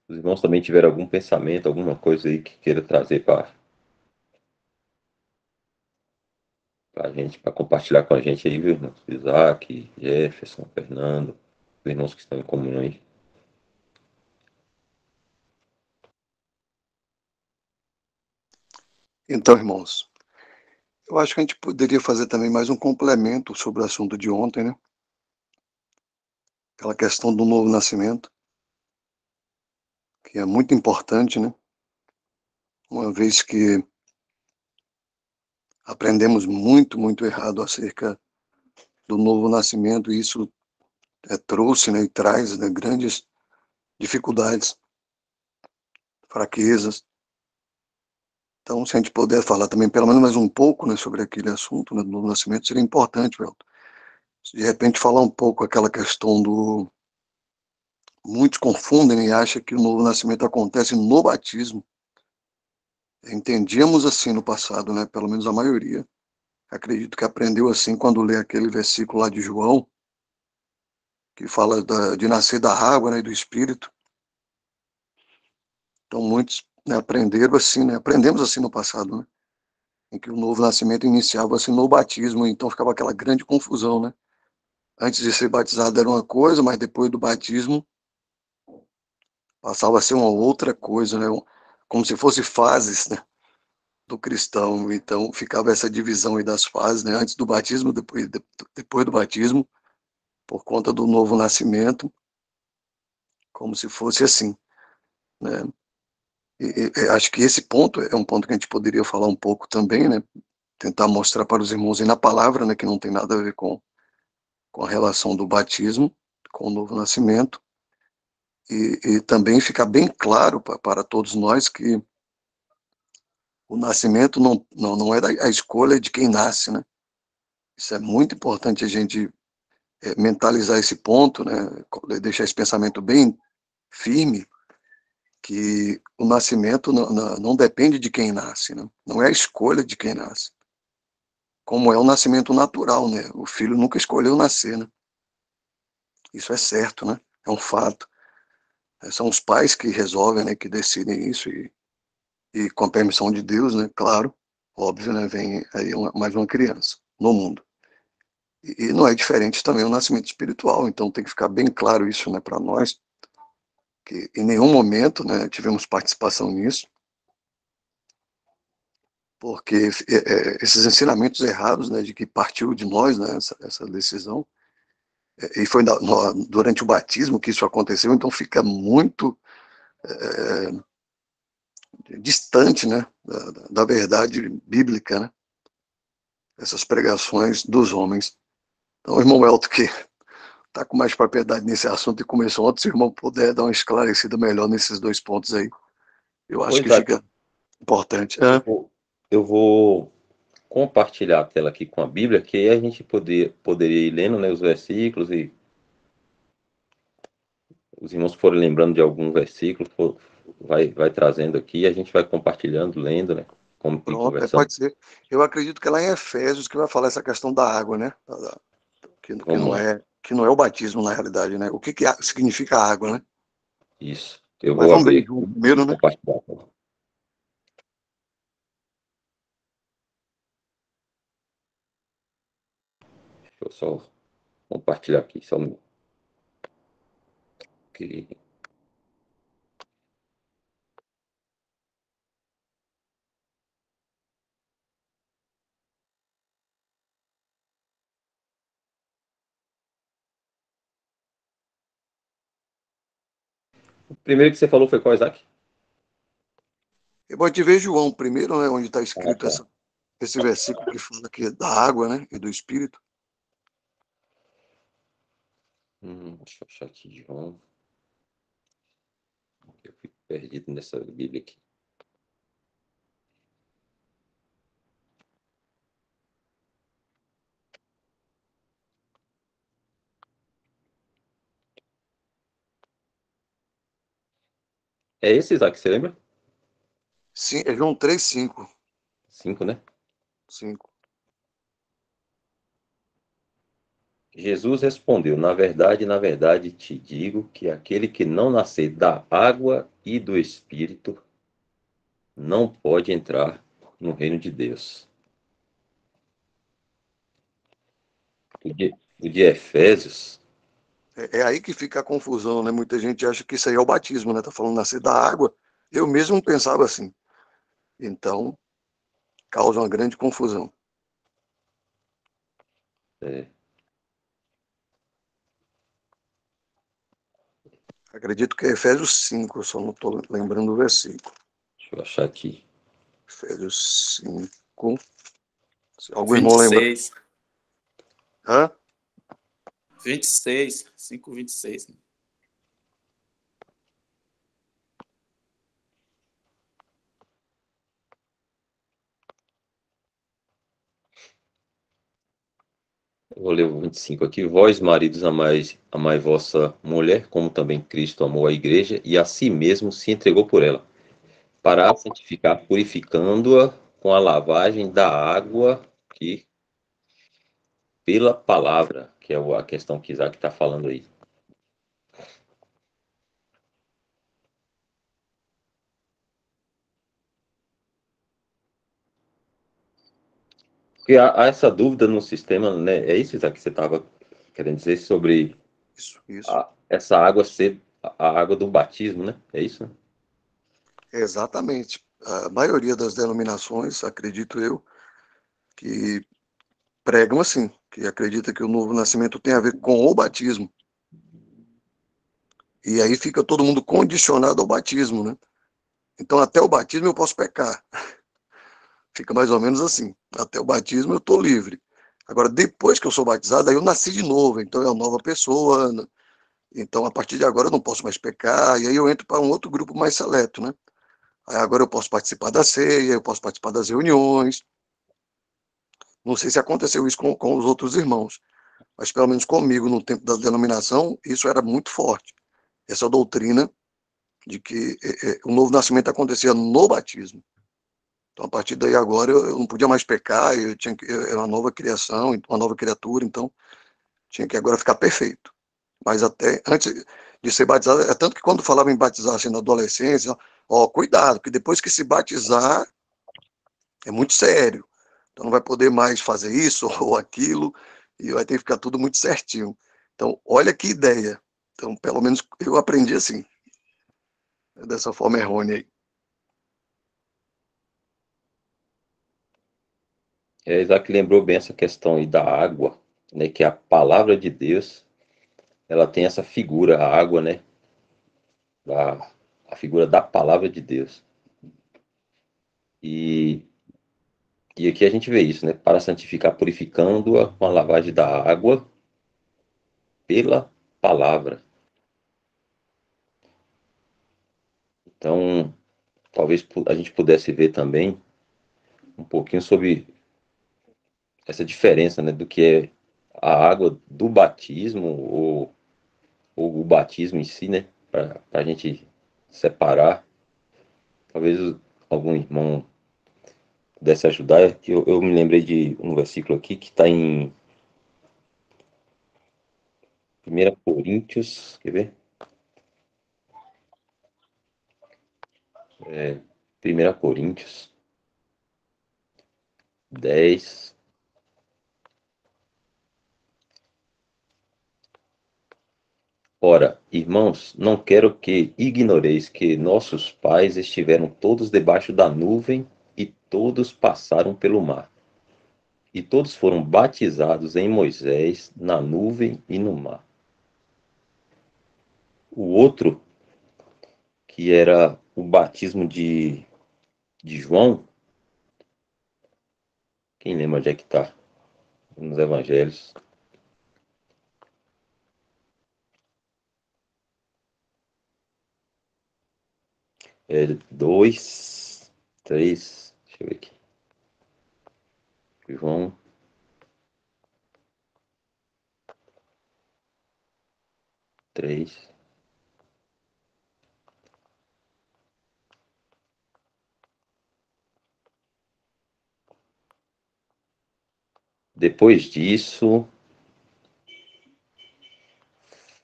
Os irmãos também tiveram algum pensamento, alguma coisa aí que queira trazer para a gente, para compartilhar com a gente aí, viu, irmãos? Isaac, Jefferson, Fernando, os irmãos que estão em comunhão aí. Então, irmãos, eu acho que a gente poderia fazer também mais um complemento sobre o assunto de ontem, né? Aquela questão do novo nascimento, que é muito importante, né? Uma vez que aprendemos muito errado acerca do novo nascimento, e isso trouxe, né, e traz, né, grandes dificuldades, fraquezas. Então, se a gente puder falar também, pelo menos mais um pouco, né, sobre aquele assunto, né, do novo nascimento, seria importante, Welton. De repente, falar um pouco aquela questão do... Muitos confundem e acham que o novo nascimento acontece no batismo. Entendíamos assim no passado, né, pelo menos a maioria. Acredito que aprendeu assim quando lê aquele versículo lá de João, que fala de nascer da água, né, e do Espírito. Então, muitos, né, aprenderam assim, né, aprendemos assim no passado, né, em que o novo nascimento iniciava assim no batismo, então ficava aquela grande confusão, né? Antes de ser batizado era uma coisa, mas depois do batismo passava a ser uma outra coisa, né? Como se fosse fases, né, do cristão. Então ficava essa divisão aí das fases, né? Antes do batismo, depois do batismo, por conta do novo nascimento, como se fosse assim, né? E acho que esse ponto é um ponto que a gente poderia falar um pouco também, né? Tentar mostrar para os irmãos aí na palavra, né, que não tem nada a ver com a relação do batismo, com o novo nascimento, e também ficar bem claro para todos nós que o nascimento não é a escolha de quem nasce, né? Isso é muito importante a gente mentalizar esse ponto, né? Deixar esse pensamento bem firme, que o nascimento não depende de quem nasce, né? Não é a escolha de quem nasce. Como é o nascimento natural, né? O filho nunca escolheu nascer, né? Isso é certo, né? É um fato. São os pais que resolvem, né? Que decidem isso e com a permissão de Deus, né? Claro, óbvio, né? Vem aí mais uma criança no mundo. E não é diferente também o nascimento espiritual. Então tem que ficar bem claro isso, né? Para nós que em nenhum momento, né? Tivemos participação nisso, porque esses ensinamentos errados, né? De que partiu de nós, né? Essa decisão. E foi durante o batismo que isso aconteceu, então fica muito é, distante, né, da verdade bíblica, né, essas pregações dos homens. Então, o irmão Elton, que está com mais propriedade nesse assunto e começou ontem, se o irmão puder dar uma esclarecida melhor nesses dois pontos aí, eu acho Pois que é, fica importante. eu vou compartilhar a tela aqui com a Bíblia, que aí a gente poderia ir lendo, né, os versículos e os irmãos forem lembrando de algum versículo, vai trazendo aqui e a gente vai compartilhando, lendo, né, como e Pronto, conversando. pode ser. Eu acredito que é lá em Efésios que vai falar essa questão da água, né? Vamos lá. Que não é o batismo na realidade, né? O que significa água, né? Isso. Eu Mas vou vamos abrir ver aqui João e primeiro, né? compartilhar. Deixa eu só compartilhar aqui, só um minuto. Ok. O primeiro que você falou foi qual, Isaac? Eu vou te ver João primeiro, né? Onde está Ah, escrito tá. esse versículo que fala aqui da água, né? E do Espírito. Deixa eu achar aqui, João. Eu fico perdido nessa Bíblia aqui. É esse, Isaac, você lembra? Sim, é João 3, 5. 5, né? 5. Jesus respondeu: na verdade te digo que aquele que não nascer da água e do Espírito não pode entrar no reino de Deus. O de Efésios, É aí que fica a confusão, né? Muita gente acha que isso aí é o batismo, né? Tá falando nascer da água. Eu mesmo pensava assim. Então, causa uma grande confusão. é, Acredito que é Efésios 5, eu só não estou lembrando o versículo. deixa eu achar aqui. Efésios 5. Se algum irmão lembra. 26. Hã? 26. 5:26. Eu vou ler o 25 aqui. Vós, maridos, amai vossa mulher, como também Cristo amou a igreja e a si mesmo se entregou por ela, para a santificar, purificando-a com a lavagem da água que pela palavra, que é a questão que Isaac está falando aí. Porque há essa dúvida no sistema, né? É isso, Isaac, que você estava querendo dizer sobre Isso. essa água ser a água do batismo, né? É isso? Exatamente. A maioria das denominações, acredito eu, que pregam assim, que acredita que o novo nascimento tem a ver com o batismo. E aí fica todo mundo condicionado ao batismo, né? Então, até o batismo eu posso pecar. Fica mais ou menos assim. Até o batismo eu estou livre. Agora, depois que eu sou batizado, aí eu nasci de novo, então é uma nova pessoa. Né? Então, a partir de agora eu não posso mais pecar, e aí eu entro para um outro grupo mais seleto, né? Aí agora eu posso participar da ceia, eu posso participar das reuniões. Não sei se aconteceu isso com os outros irmãos, mas pelo menos comigo, no tempo da denominação, isso era muito forte. Essa doutrina de que o novo nascimento acontecia no batismo. Então, a partir daí agora, eu não podia mais pecar, eu era uma nova criação, uma nova criatura, então tinha que agora ficar perfeito. Mas até antes de ser batizado, é tanto que quando falava em batizar assim, na adolescência, ó, cuidado, que depois que se batizar, é muito sério. Então não vai poder mais fazer isso ou aquilo, e vai ter que ficar tudo muito certinho. Então, olha que ideia. Então, pelo menos eu aprendi assim, dessa forma errônea aí. Isaac lembrou bem essa questão aí da água, né? Que a palavra de Deus, ela tem essa figura, a água, né? A figura da palavra de Deus. E, e aqui a gente vê isso, né? Para santificar, purificando-a com a lavagem da água pela palavra. Então, talvez a gente pudesse ver também um pouquinho sobre essa diferença, né, do que é a água do batismo ou o batismo em si, né, para a gente separar. Talvez algum irmão pudesse ajudar. Eu me lembrei de um versículo aqui que está em 1 Coríntios, quer ver? 1 Coríntios 10. Ora, irmãos, não quero que ignoreis que nossos pais estiveram todos debaixo da nuvem e todos passaram pelo mar. E todos foram batizados em Moisés, na nuvem e no mar. O outro, que era o batismo de João, quem lembra onde é que está? Nos evangelhos. É 2, 3, deixa eu ver aqui. João 3. Depois disso,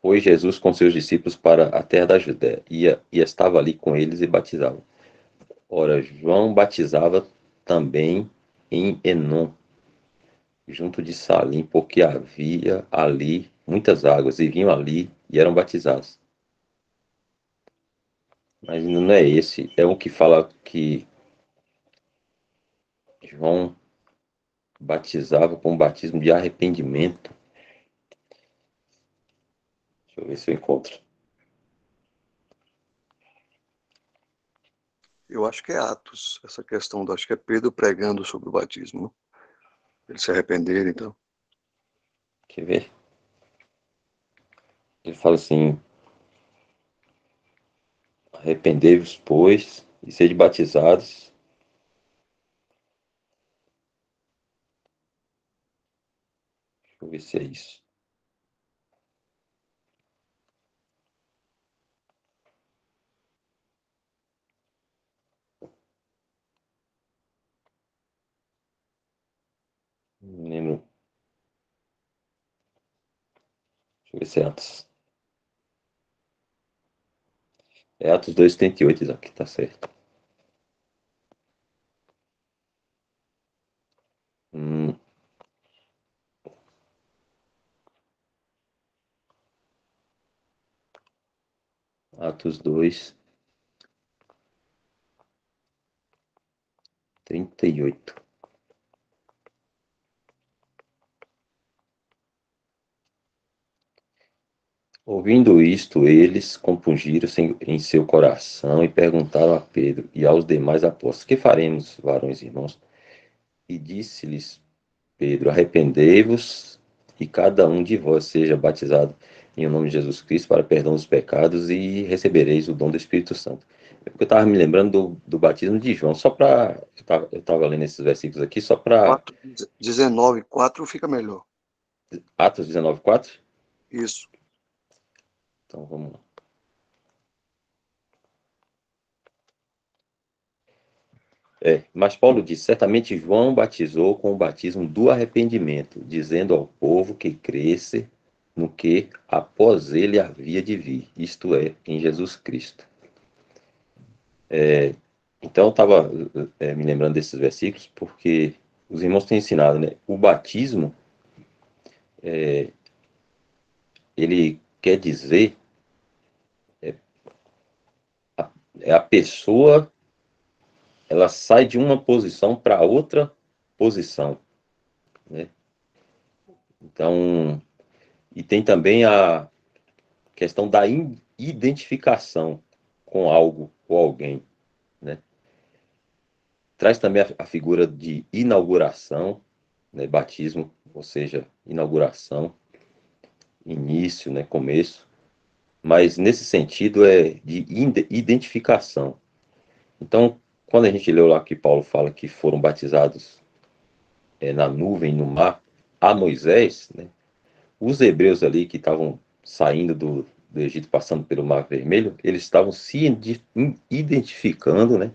foi Jesus com seus discípulos para a terra da Judéia, e estava ali com eles e batizava. Ora, João batizava também em Enom, junto de Salim, porque havia ali muitas águas, e vinham ali e eram batizados. Mas não é esse, é um que fala que João batizava com o batismo de arrependimento. Deixa eu ver se eu encontro. Eu acho que é Atos, essa questão, acho que é Pedro pregando sobre o batismo, né? Eles se arrependerem, então. Quer ver? Ele fala assim: arrependei-vos, pois, e sede batizados. Deixa eu ver se é isso. Não lembro. Deixa eu ver se é Atos. É Atos 2:38, Isaac, tá certo. Hum, Atos 2:38. Ouvindo isto, eles compungiram-se em seu coração e perguntaram a Pedro e aos demais apóstolos: que faremos, varões e irmãos? E disse-lhes Pedro: arrependei-vos e cada um de vós seja batizado em nome de Jesus Cristo para perdão dos pecados e recebereis o dom do Espírito Santo. Eu estava me lembrando do batismo de João, só para. Eu estava lendo esses versículos aqui, só para. 4:19, 4 fica melhor. Atos 19:4? Isso. Então vamos lá. Mas Paulo diz: certamente João batizou com o batismo do arrependimento, dizendo ao povo que cresce no que após ele havia de vir, isto é, em Jesus Cristo. Então eu estava me lembrando desses versículos porque os irmãos têm ensinado, né? O batismo, ele quer dizer, é a pessoa, ela sai de uma posição para outra posição, né? Então, e tem também a questão da identificação com algo ou alguém, né? Traz também a figura de inauguração, né? Batismo, ou seja, inauguração, início, né? Começo. Mas nesse sentido é de identificação. Então, quando a gente leu lá que Paulo fala que foram batizados na nuvem, no mar, a Moisés, né? Os hebreus ali que estavam saindo do Egito, passando pelo Mar Vermelho, eles estavam se identificando, né,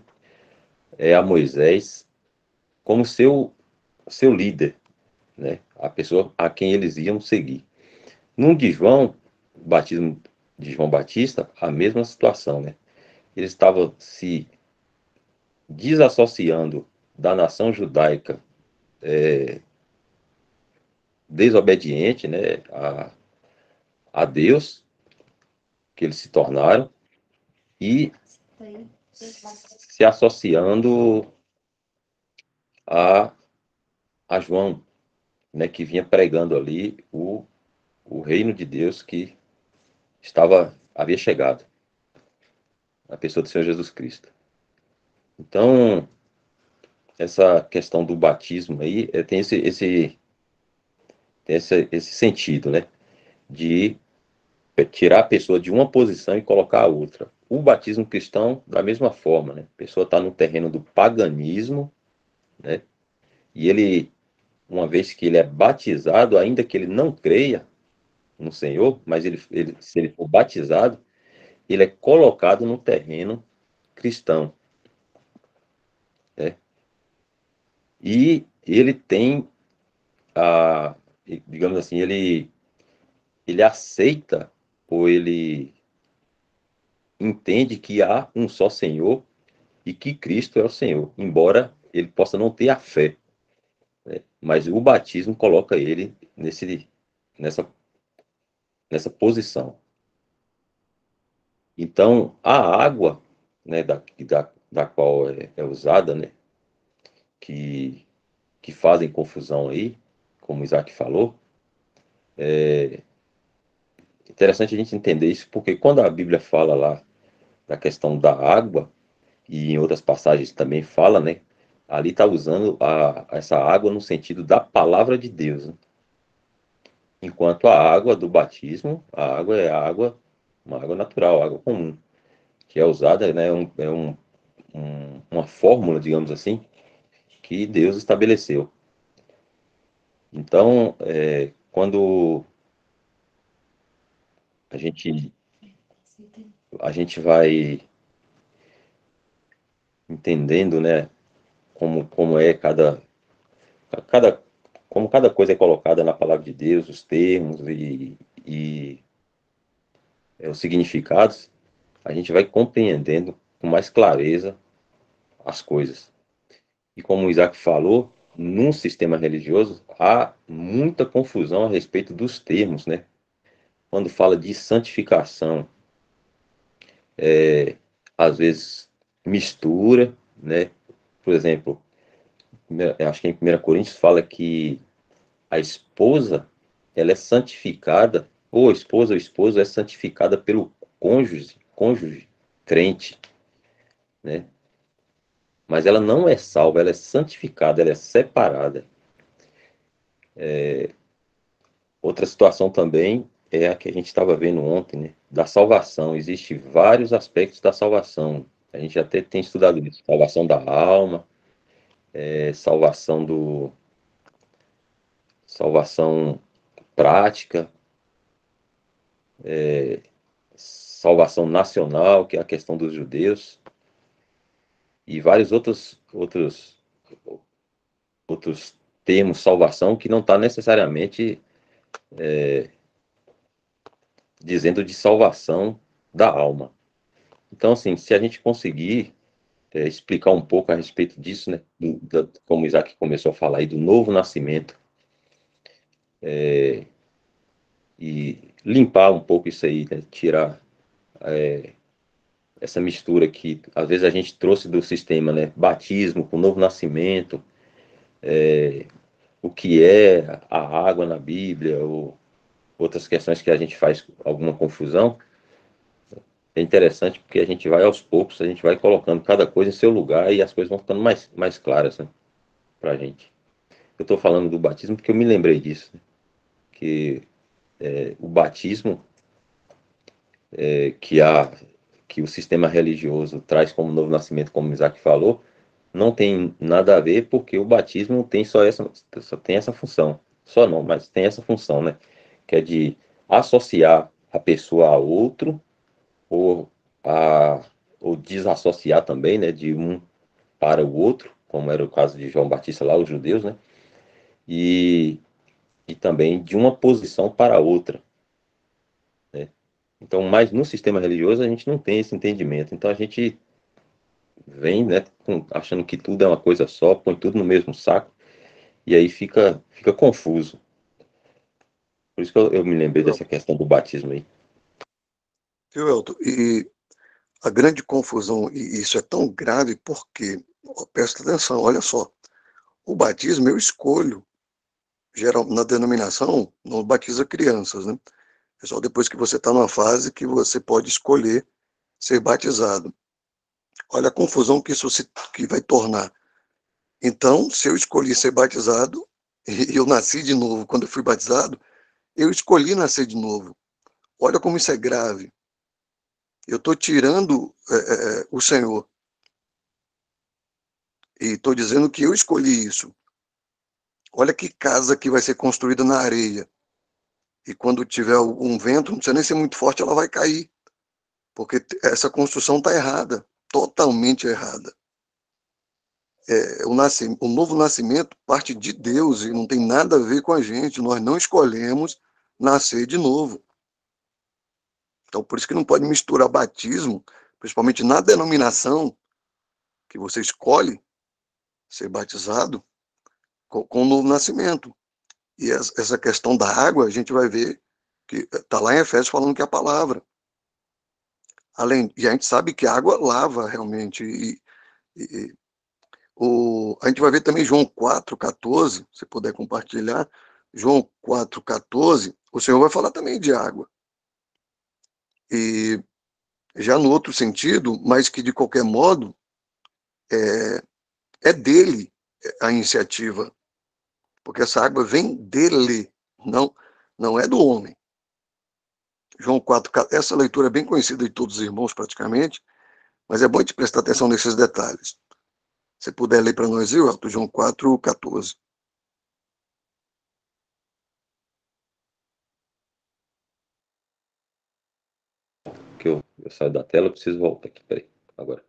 a Moisés como seu líder, né, a pessoa a quem eles iam seguir. No de João, o batismo de João Batista, a mesma situação, né? Eles estavam se desassociando da nação judaica desobediente, né, a Deus, que eles se tornaram, e se associando a, a João, né, que vinha pregando ali o reino de Deus que havia chegado, na pessoa do Senhor Jesus Cristo. Então, essa questão do batismo aí tem esse sentido, né, de tirar a pessoa de uma posição e colocar a outra. O batismo cristão, da mesma forma, né, a pessoa está no terreno do paganismo, né, e ele, uma vez que ele é batizado, ainda que ele não creia no Senhor, mas se ele for batizado, ele é colocado no terreno cristão, né? E ele tem digamos assim, ele aceita ou ele entende que há um só Senhor e que Cristo é o Senhor, embora ele possa não ter a fé, né? Mas o batismo coloca ele nessa, nessa posição. Então, a água, né, da qual é usada, né, que, que fazem confusão aí, como o Isaac falou, é interessante a gente entender isso, porque quando a Bíblia fala lá da questão da água, e em outras passagens também fala, né, ali está usando essa água no sentido da palavra de Deus, né? Enquanto a água do batismo, a água é uma água natural, água comum, que é usada, né, uma fórmula, digamos assim, que Deus estabeleceu. Então, quando a gente, a gente vai entendendo, né, como é cada, como cada coisa é colocada na palavra de Deus, os termos e os significados, a gente vai compreendendo com mais clareza as coisas. E como o Isaac falou, num sistema religioso há muita confusão a respeito dos termos, né? Quando fala de santificação, às vezes mistura, né? Por exemplo, acho que em 1 Coríntios fala que a esposa ela é santificada, ou a esposa ou esposo é santificada pelo cônjuge crente, né? Mas ela não é salva, ela é santificada, ela é separada. Outra situação também é a que a gente estava vendo ontem, né? Da salvação. Existem vários aspectos da salvação. A gente até tem estudado isso. Salvação da alma, salvação salvação prática, salvação nacional, que é a questão dos judeus, e vários outros termos salvação que não está necessariamente dizendo de salvação da alma. Então, assim, se a gente conseguir explicar um pouco a respeito disso, né, como o Isaac começou a falar aí, do novo nascimento, e limpar um pouco isso aí, né, tirar essa mistura que às vezes a gente trouxe do sistema, né, batismo com novo nascimento, o que é a água na Bíblia, ou outras questões que a gente faz alguma confusão. É interessante porque a gente vai aos poucos, a gente vai colocando cada coisa em seu lugar e as coisas vão ficando mais claras, né, pra gente. Eu estou falando do batismo porque eu me lembrei disso, né, que o batismo que, que o sistema religioso traz como novo nascimento, como o Isaac falou, não tem nada a ver, porque o batismo tem só tem essa função. Só não, mas tem essa função, né? Que é de associar a pessoa a outro, ou, ou desassociar também, né? De um para o outro, como era o caso de João Batista lá, os judeus, né? E, e também de uma posição para outra, né? Então, mas no sistema religioso a gente não tem esse entendimento. Então a gente vem, né, achando que tudo é uma coisa só, põe tudo no mesmo saco e aí fica confuso. Por isso que eu me lembrei Viu, dessa questão do batismo aí. Elton? E a grande confusão, e isso é tão grave porque, presta atenção, olha só, o batismo eu escolho, geral, na denominação, não batiza crianças, né? É só depois que você está numa fase que você pode escolher ser batizado. Olha a confusão que que vai tornar. Então, se eu escolhi ser batizado, e eu nasci de novo quando eu fui batizado, eu escolhi nascer de novo. Olha como isso é grave. Eu estou tirando o Senhor. E estou dizendo que eu escolhi isso. Olha que casa que vai ser construída na areia. E quando tiver um vento, não precisa nem ser muito forte, ela vai cair. Porque essa construção está errada. Totalmente errada. O novo nascimento parte de Deus e não tem nada a ver com a gente. Nós não escolhemos nascer de novo. Então, por isso que não pode misturar batismo, principalmente na denominação que você escolhe ser batizado, com o novo nascimento. E essa questão da água, a gente vai ver que está lá em Efésios falando que é a palavra. E a gente sabe que a água lava realmente. E a gente vai ver também João 4,14, se puder compartilhar. João 4,14, o Senhor vai falar também de água. E já no outro sentido, mas que de qualquer modo, é dele a iniciativa, porque essa água vem dele, não é do homem. João 4, essa leitura é bem conhecida de todos os irmãos praticamente, mas é bom a gente prestar atenção nesses detalhes. Se puder ler para nós, viu, Elton? João 4,14. Que eu saio da tela, eu preciso voltar aqui, peraí, agora.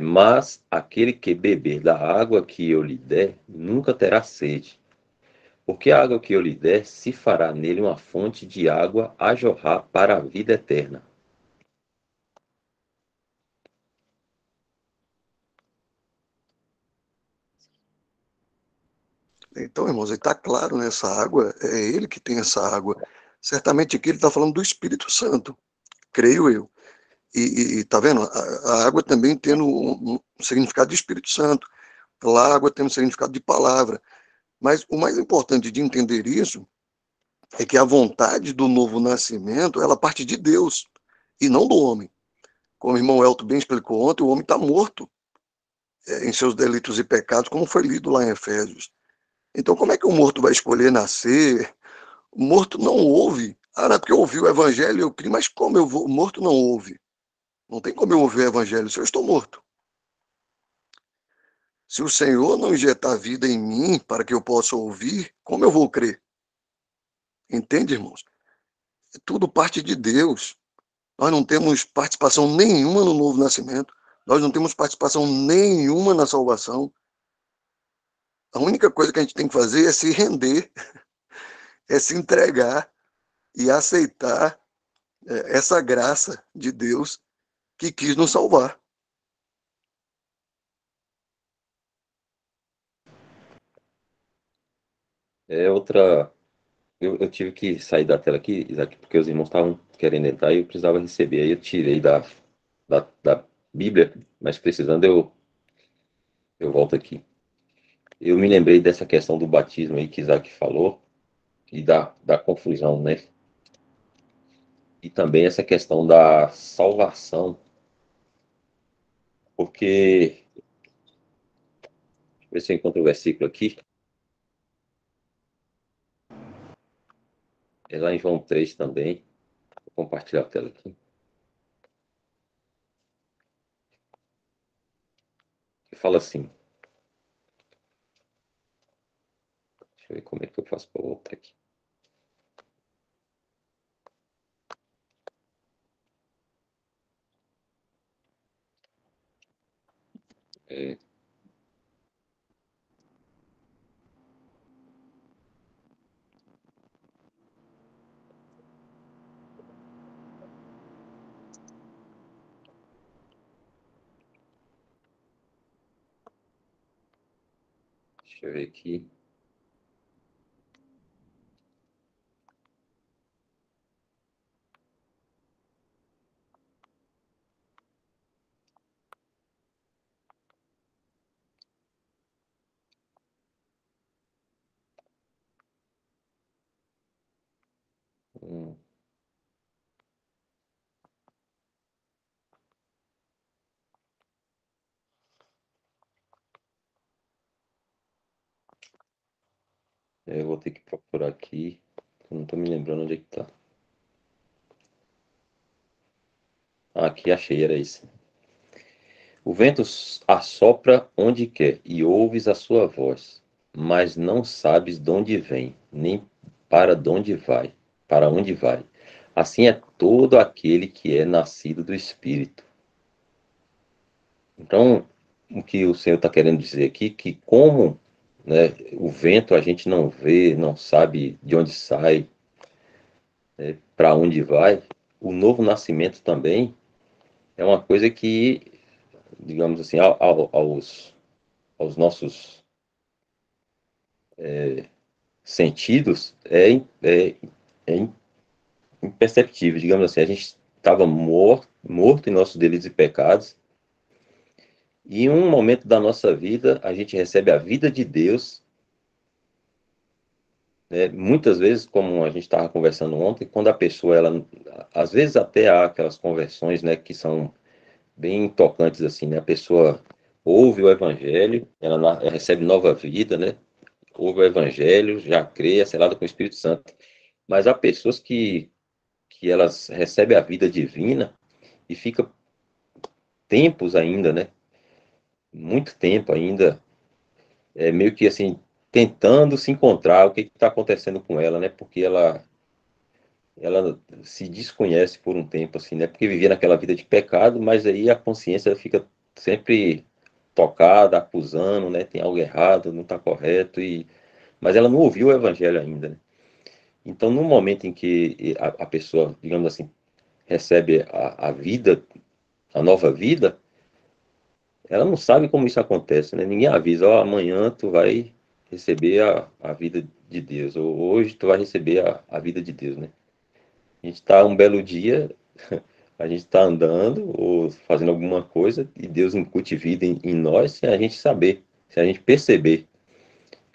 Mas aquele que beber da água que eu lhe der, nunca terá sede. Porque a água que eu lhe der se fará nele uma fonte de água a jorrar para a vida eterna. Então, irmãos, está claro nessa água, é ele que tem essa água. Certamente aqui ele está falando do Espírito Santo, creio eu. E tá vendo? A água também tendo um significado de Espírito Santo. Lá a água tem um significado de palavra. Mas o mais importante de entender isso é que a vontade do novo nascimento, ela parte de Deus e não do homem. Como o irmão Elton bem explicou ontem, o homem está morto em seus delitos e pecados, como foi lido lá em Efésios. Então, como é que o morto vai escolher nascer? O morto não ouve. Ah, não é porque eu ouvi o evangelho, eu criei, mas como eu vou? O morto não ouve. Não tem como eu ouvir o evangelho se eu estou morto. Se o Senhor não injetar vida em mim para que eu possa ouvir, como eu vou crer? Entende, irmãos? Tudo parte de Deus. Nós não temos participação nenhuma no novo nascimento. Nós não temos participação nenhuma na salvação. A única coisa que a gente tem que fazer é se render, é se entregar e aceitar essa graça de Deus que quis nos salvar. Outra. Eu tive que sair da tela aqui, Isaac, porque os irmãos estavam querendo entrar e eu precisava receber. Aí eu tirei da Bíblia, mas precisando eu volto aqui. Eu me lembrei dessa questão do batismo aí que Isaac falou e da confusão, né? E também essa questão da salvação, porque, deixa eu ver se eu encontro o versículo aqui, é lá em João 3 também, vou compartilhar a tela aqui, que fala assim, deixa eu ver como é que eu faço para voltar aqui. É, deixa eu ver aqui. Hum, eu vou ter que procurar aqui, eu não estou me lembrando onde é que tá. Ah, aqui achei, era isso. O vento assopra onde quer e ouves a sua voz, mas não sabes de onde vem, nem para onde vai. Assim é todo aquele que é nascido do Espírito. Então, o que o Senhor está querendo dizer aqui, que como, né, o vento a gente não vê, não sabe de onde sai, para onde vai, o novo nascimento também é uma coisa que, digamos assim, aos nossos sentidos é imperceptível, digamos assim. A gente estava morto em nossos delitos e pecados, e em um momento da nossa vida a gente recebe a vida de Deus, né? Muitas vezes, como a gente estava conversando ontem, quando a pessoa, ela, às vezes até há aquelas conversões, né, que são bem tocantes assim, né? A pessoa ouve o evangelho, ela recebe nova vida, né? Ouve o evangelho, já crê, é selada com o Espírito Santo. Mas há pessoas que elas recebem a vida divina e fica tempos ainda, né? Muito tempo ainda, meio que assim, tentando se encontrar o que está acontecendo com ela, né? Porque ela se desconhece por um tempo, assim, né? Porque vivia naquela vida de pecado, mas aí a consciência fica sempre tocada, acusando, né? Tem algo errado, não está correto, mas ela não ouviu o evangelho ainda, né? Então, no momento em que a pessoa, digamos assim, recebe a vida, a nova vida, ela não sabe como isso acontece, né? Ninguém avisa, ó, amanhã tu vai receber a vida de Deus, ou hoje tu vai receber a vida de Deus, né? A gente está um belo dia, a gente está andando ou fazendo alguma coisa e Deus incute vida em nós sem a gente saber, sem a gente perceber,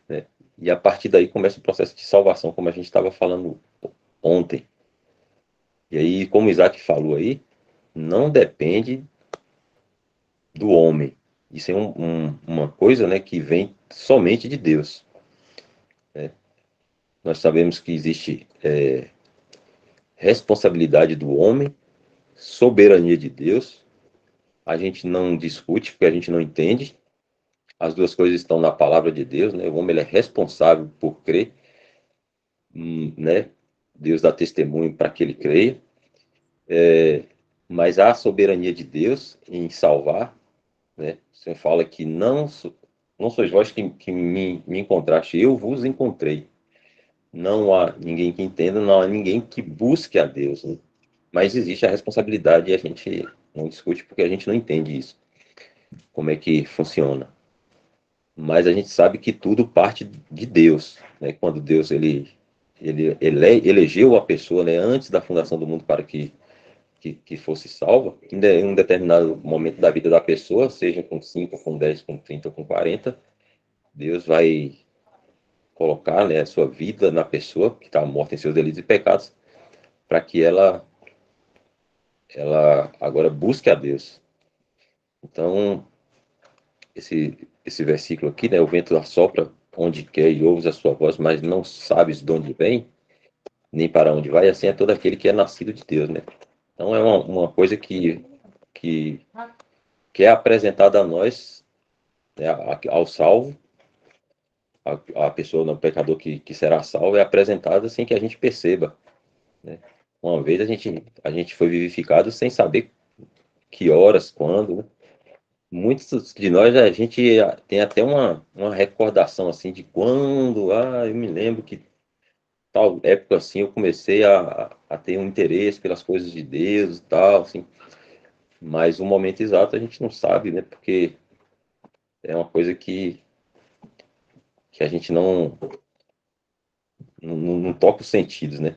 né? E a partir daí começa o processo de salvação, como a gente estava falando ontem. E aí, como o Isaac falou aí, não depende do homem. Isso é uma coisa, né, que vem somente de Deus, né? Nós sabemos que existe responsabilidade do homem, soberania de Deus. A gente não discute porque a gente não entende. As duas coisas estão na palavra de Deus, né? O homem ele é responsável por crer, né? Deus dá testemunho para que ele creia. Mas há a soberania de Deus em salvar, né? Você fala que não sois vós que me encontraste, eu vos encontrei. Não há ninguém que entenda, não há ninguém que busque a Deus, né? Mas existe a responsabilidade e a gente não discute porque a gente não entende isso, como é que funciona. Mas a gente sabe que tudo parte de Deus, né? Quando Deus ele elegeu a pessoa, né, antes da fundação do mundo para que fosse salva, em um determinado momento da vida da pessoa, seja com 5, com 10, com 30, com 40, Deus vai colocar, né, a sua vida na pessoa que está morta em seus delitos e pecados, para que ela agora busque a Deus. Então, esse versículo aqui, né, o vento assopra onde quer e ouves a sua voz, mas não sabes de onde vem, nem para onde vai, assim é todo aquele que é nascido de Deus, né? Então é uma coisa que, que é apresentada a nós, né, ao salvo, a pessoa, o pecador que será salvo, é apresentada sem que a gente perceba, né? Uma vez a gente foi vivificado sem saber que horas, quando, né? Muitos de nós, a gente tem até uma recordação, assim, de quando, eu me lembro que tal época, assim, eu comecei a ter um interesse pelas coisas de Deus e tal, assim, mas o momento exato a gente não sabe, né, porque é uma coisa que a gente não toca os sentidos, né.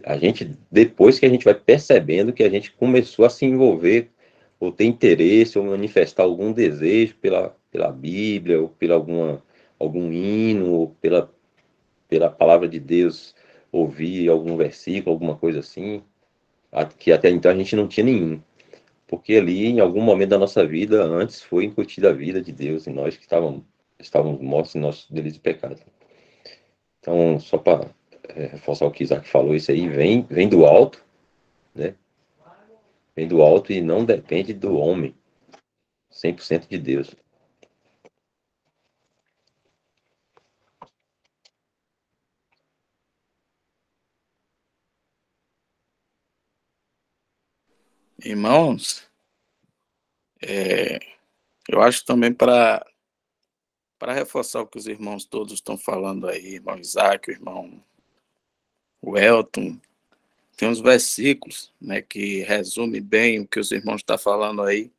A gente, depois que a gente vai percebendo que a gente começou a se envolver, ou ter interesse, ou manifestar algum desejo pela Bíblia, ou algum hino, ou pela palavra de Deus, ouvir algum versículo, alguma coisa assim, que até então a gente não tinha nenhum. Porque ali, em algum momento da nossa vida, antes foi incutida a vida de Deus em nós que estávamos mortos em nossos delitos e pecados. Então, só para reforçar o que Isaac falou, isso aí vem do alto, né? Vem do alto e não depende do homem, 100% de Deus. Irmãos, eu acho também para reforçar o que os irmãos todos estão falando aí, irmão Isaac, o irmão Welton, tem uns versículos, né, que resume bem o que os irmãos estão falando aí.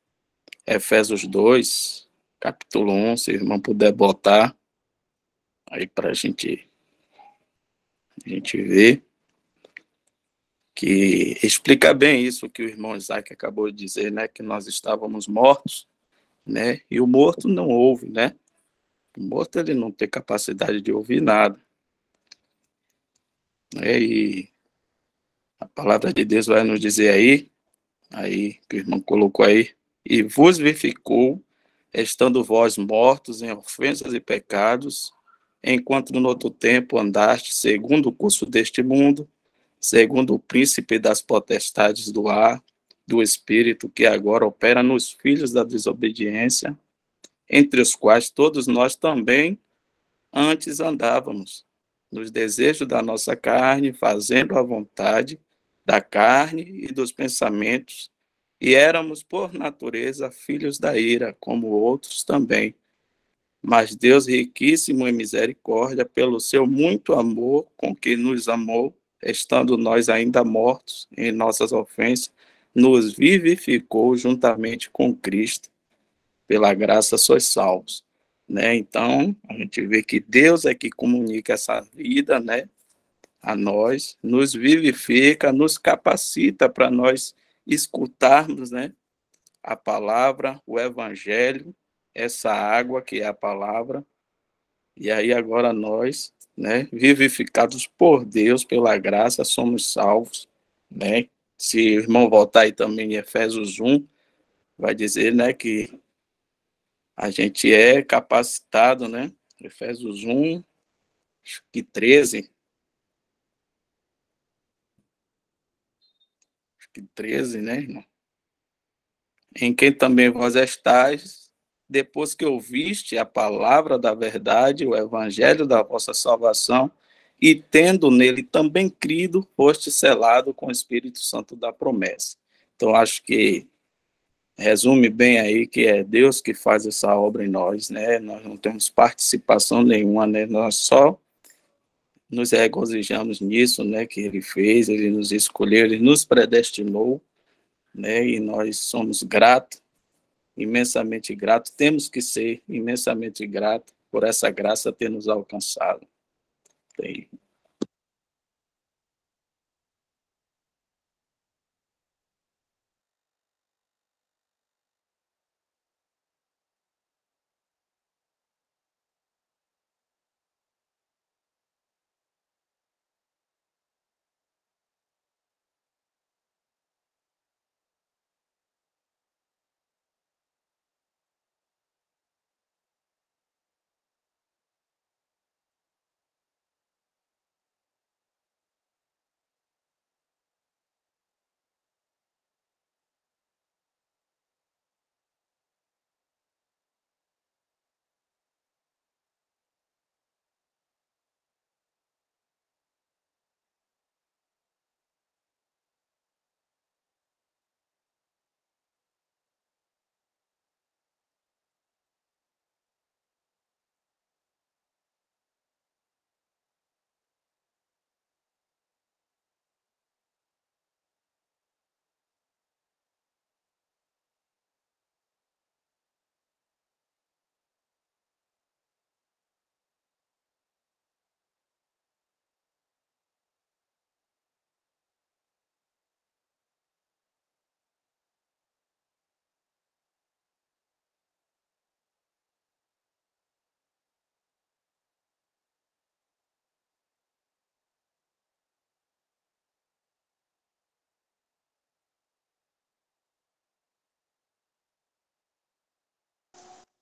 Efésios 2, capítulo 1, se o irmão puder botar aí para a gente ver, que explica bem isso que o irmão Isaac acabou de dizer, né, que nós estávamos mortos, né, e o morto não ouve, né, o morto ele não tem capacidade de ouvir nada, né, e a palavra de Deus vai nos dizer aí que o irmão colocou aí, e vos vivificou, estando vós mortos em ofensas e pecados, enquanto no outro tempo andaste segundo o curso deste mundo, segundo o príncipe das potestades do ar, do espírito que agora opera nos filhos da desobediência, entre os quais todos nós também antes andávamos, nos desejos da nossa carne, fazendo a vontade da carne e dos pensamentos, e éramos, por natureza, filhos da ira, como outros também. Mas Deus, riquíssimo em misericórdia, pelo seu muito amor com que nos amou, estando nós ainda mortos em nossas ofensas, nos vivificou juntamente com Cristo. Pela graça sois salvos. Né? Então, a gente vê que Deus é que comunica essa vida, né, a nós, nos vivifica, nos capacita para nós escutarmos, né, a palavra, o evangelho, essa água que é a palavra, e aí agora nós, né, vivificados por Deus, pela graça, somos salvos, né? Se o irmão voltar aí também em Efésios 1, vai dizer, né, que a gente é capacitado, né? Efésios 1, acho que 13, né, irmão? Em quem também vós estáis, depois que ouviste a palavra da verdade, o evangelho da vossa salvação, e tendo nele também crido, foste selado com o Espírito Santo da promessa. Então, acho que resume bem aí que é Deus que faz essa obra em nós, né? Nós não temos participação nenhuma, né? Nós só nos regozijamos nisso, né? Que Ele fez, Ele nos escolheu, Ele nos predestinou, né? E nós somos gratos, imensamente gratos, temos que ser imensamente gratos por essa graça ter nos alcançado. E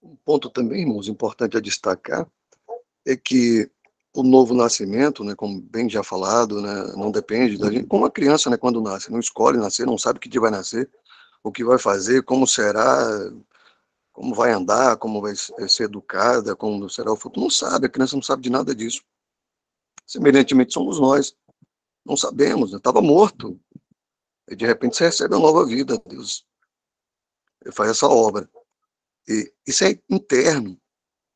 Um ponto também, irmãos, importante a destacar é que o novo nascimento, né, como bem já falado, né, não depende da gente, como a criança, né, quando nasce, não escolhe nascer, não sabe que dia vai nascer, o que vai fazer, como será, como vai andar, como vai ser educada, como será o futuro, não sabe, a criança não sabe de nada disso. Semelhantemente somos nós, não sabemos, estava morto, e de repente você recebe a nova vida, Deus faz essa obra. E isso é interno,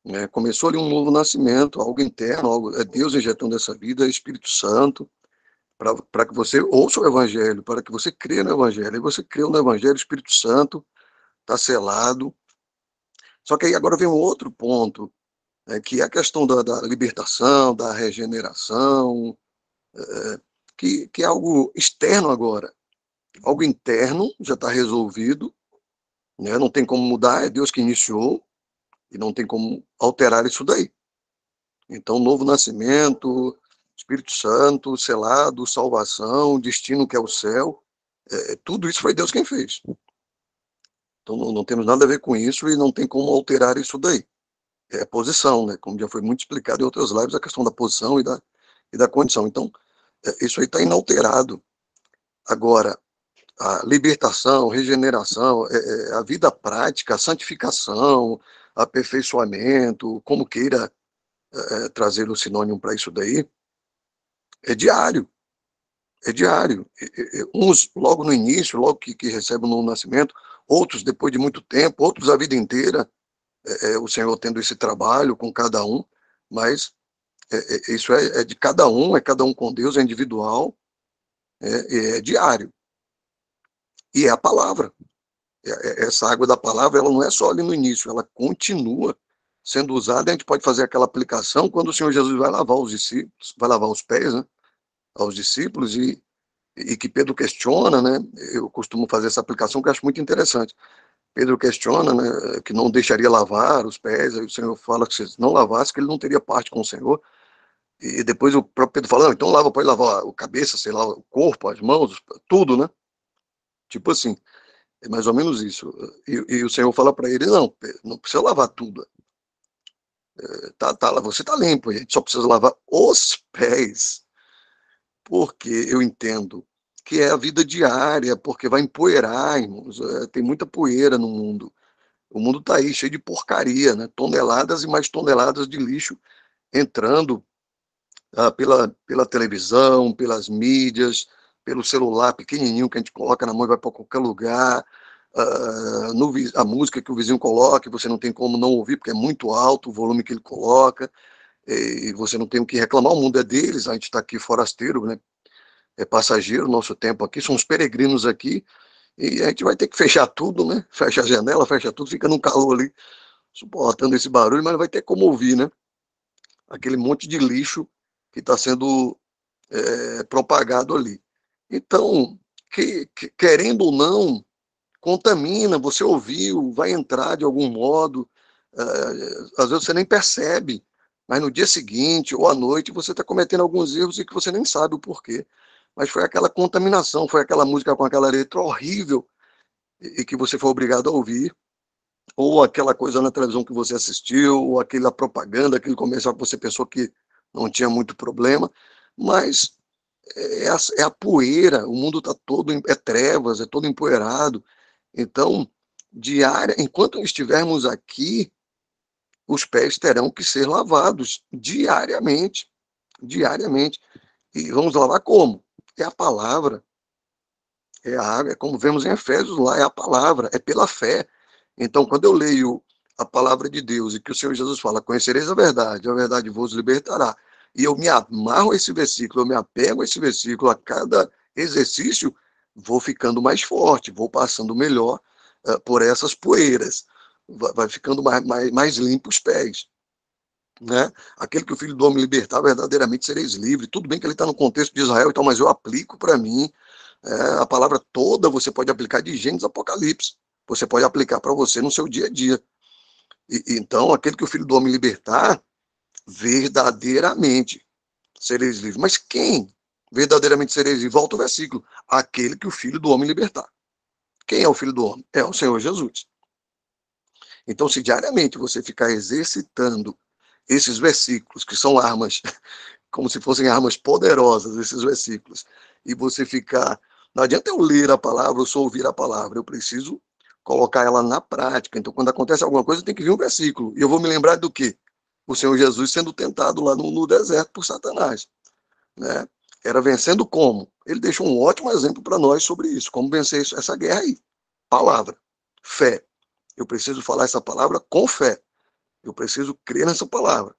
né? Começou ali um novo nascimento, algo interno, algo, é Deus injetando essa vida, é Espírito Santo, para que você ouça o Evangelho, para que você creia no Evangelho. E você creu no Evangelho, o Espírito Santo está selado. Só que aí agora vem um outro ponto, que é a questão da libertação, da regeneração, que é algo externo agora. Algo interno já está resolvido, né? Não tem como mudar, é Deus que iniciou, e não tem como alterar isso daí. Então, novo nascimento, Espírito Santo, selado, salvação, destino que é o céu, tudo isso foi Deus quem fez. Então, não temos nada a ver com isso e não tem como alterar isso daí. É posição, né? Como já foi muito explicado em outras lives, a questão da posição e da condição. Então, isso aí está inalterado. Agora, a libertação, regeneração, a vida prática, a santificação, aperfeiçoamento, como queira trazer o sinônimo para isso daí, é diário. É diário. Uns logo no início, logo que recebem no nascimento, outros depois de muito tempo, outros a vida inteira, o Senhor tendo esse trabalho com cada um, mas isso é de cada um, é cada um com Deus, é individual, é diário. E é a palavra. Essa água da palavra, ela não é só ali no início, ela continua sendo usada. A gente pode fazer aquela aplicação quando o Senhor Jesus vai lavar os discípulos, vai lavar os pés, né, aos discípulos, e que Pedro questiona, né? Eu costumo fazer essa aplicação que eu acho muito interessante. Pedro questiona, né, que não deixaria lavar os pés, aí o Senhor fala que se não lavasse, que ele não teria parte com o Senhor. E depois o próprio Pedro fala, não, então lava, pode lavar o cabeça, sei lá, o corpo, as mãos, tudo, né? Tipo assim, é mais ou menos isso. E o Senhor fala para ele, não precisa lavar tudo. Você tá limpo, a gente só precisa lavar os pés, porque eu entendo que é a vida diária, porque vai empoeirar, irmãos. Tem muita poeira no mundo. O mundo está aí, cheio de porcaria, né? Toneladas e mais toneladas de lixo entrando pela televisão, pelas mídias, pelo celular pequenininho que a gente coloca na mão e vai para qualquer lugar, a música que o vizinho coloca, você não tem como não ouvir, porque é muito alto o volume que ele coloca, e você não tem o que reclamar, o mundo é deles, a gente está aqui forasteiro, né? É passageiro, nosso tempo aqui, somos peregrinos aqui, e a gente vai ter que fechar tudo, né? Fecha a janela, fecha tudo, fica num calor ali, suportando esse barulho, mas não vai ter como ouvir, né? Aquele monte de lixo que está sendo propagado ali. Então, querendo ou não, contamina, você ouviu, vai entrar de algum modo, às vezes você nem percebe, mas no dia seguinte ou à noite você está cometendo alguns erros e que você nem sabe o porquê. Mas foi aquela contaminação, foi aquela música com aquela letra horrível e que você foi obrigado a ouvir, ou aquela coisa na televisão que você assistiu, ou aquela propaganda, aquele comercial que você pensou que não tinha muito problema, mas é a poeira, o mundo está todo, é trevas, é todo empoeirado. Então, enquanto estivermos aqui, os pés terão que ser lavados diariamente, diariamente. E vamos lavar como? É a palavra, é a água, é como vemos em Efésios lá, é a palavra, é pela fé. Então, quando eu leio a palavra de Deus e que o Senhor Jesus fala, conhecereis a verdade vos libertará, e eu me amarro a esse versículo, eu me apego a esse versículo, a cada exercício, vou ficando mais forte, vou passando melhor por essas poeiras, vai ficando mais limpo os pés. Né? Aquele que o Filho do Homem libertar, verdadeiramente sereis livres. Tudo bem que ele está no contexto de Israel, então, mas eu aplico para mim. A palavra toda você pode aplicar de Gênesis a Apocalipse. Você pode aplicar para você no seu dia a dia. Então, aquele que o Filho do Homem libertar, verdadeiramente sereis livres. Mas quem verdadeiramente sereis livres? Volta o versículo. Aquele que o Filho do Homem libertar. Quem é o Filho do Homem? É o Senhor Jesus. Então, se diariamente você ficar exercitando esses versículos, que são armas, como se fossem armas poderosas, esses versículos, e você ficar... Não adianta eu ler a palavra ou só ouvir a palavra, eu preciso colocar ela na prática. Então, quando acontece alguma coisa, tem que vir um versículo. E eu vou me lembrar do quê? O Senhor Jesus sendo tentado lá no deserto por Satanás. Né? Era vencendo como? Ele deixou um ótimo exemplo para nós sobre isso, como vencer essa guerra aí. Palavra, fé. Eu preciso falar essa palavra com fé. Eu preciso crer nessa palavra.